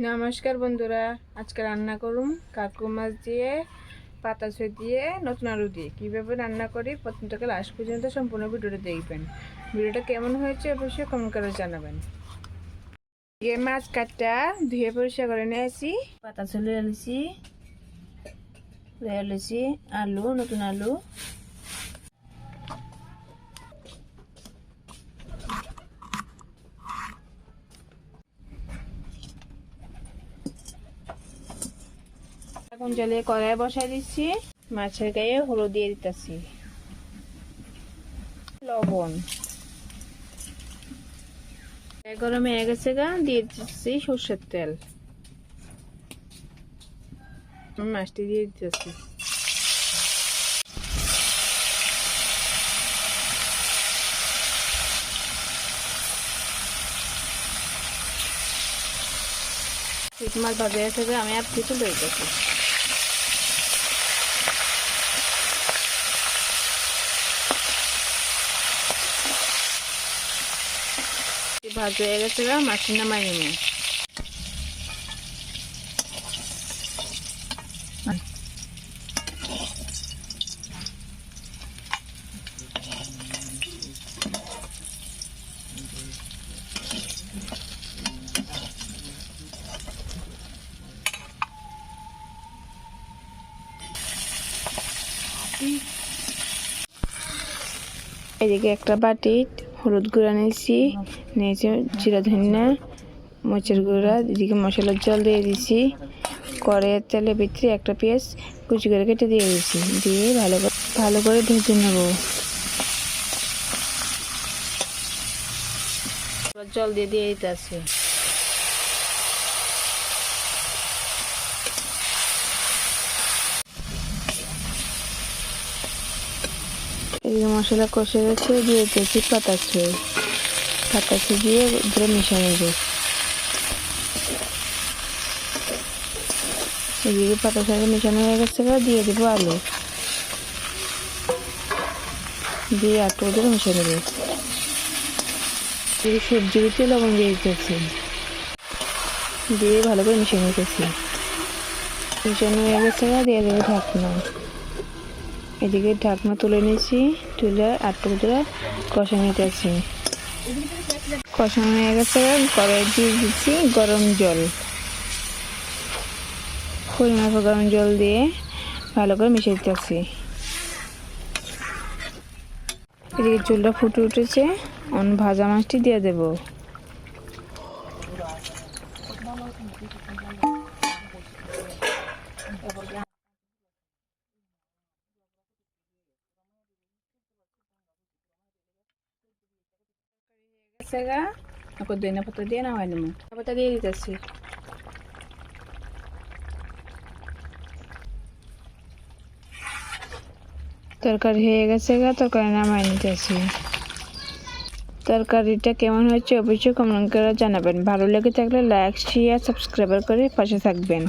নমস্কার বন্ধুরা, আজকে রান্না করুন কাতলা মাছ দিয়ে পাতা ছুঁয়ে দিয়ে নতুন আলু দিয়ে কীভাবে রান্না করি প্রথম থেকে লাস্ট পর্যন্ত সম্পূর্ণ ভিডিওটা দেখবেন। ভিডিওটা কেমন হয়েছে অবশ্যই কমেন্ট করে জানাবেন। এই মাছ কাটটা ধুয়ে পরিষ্কার করে নিয়েছি, পাতা ছুলে এনেছি আলু, নতুন আলু, এখন জলে কড়াই বসাই দিচ্ছি, মাছের গায়ে হলুদ দিয়ে দিতেছি, লবণ, গরমে হয়ে গেছে দিয়ে দিচ্ছি সর্ষের তেল, মাছটি দিয়ে দিতেছি, মাছ ভাজা গেছে আমি আর কিছু লই গেছি, ভাজা হয়ে গেছে মাছটি নামাই নিয়ে এদিকে একটা বাটি হলুদ গুঁড়া নিয়েছি জিরা ধনিয়া মরিচের গুঁড়া, এদিকে মশলার জল দিয়ে দিছি, কড়াইয়ের তেলের ভিতরে একটা পেঁয়াজ কুচি করে কেটে দিয়ে দিয়েছি, দিয়ে ভালো করে ভেজে নেব, জল দিয়ে দিতে আছে, এদিকে মশলা কষে গেছে, দিয়ে দিয়েছি পাতা ছুঁয়ে দিয়ে ধরে মিশিয়ে নেব, এদিকে পাতা ছুঁয়ে মিশানো হয়ে গেছে, দিয়ে দেবো আলু, দিয়ে আটু ধরে মিশিয়ে নেব, সবজির ভিতরে লবণ দিয়ে দিতেছি, দিয়ে ভালো করে মিশিয়ে নিতেছি, মিশানো হয়ে গেছে, দিয়ে দেবো ঢাকনা, এদিকে ঢাকনা তুলে নিয়েছি, তুলে আটু ধরে কষা নিতেছি, কষানো হয়ে গেছে, কড়াই দিয়ে দিচ্ছি গরম জল, পরিমাণ গরম জল দিয়ে ভালো করে মিশিয়ে দিতেছি, এদিকে চুলটা ফুটে উঠেছে, ভাজা মাছটি দিয়ে দেব, ধনিয়া পাতা দিয়ে নামাই নেব, পাতা দিয়ে দিতেছি, তরকারি হয়ে গেছে তরকারি নামাই নিতেছি, তরকারিটা কেমন হয়েছে অবশ্যই কমেন্ট করে জানাবেন, ভালো লেগে থাকলে লাইক শেয়ার সাবস্ক্রাইব করে পাশে থাকবেন।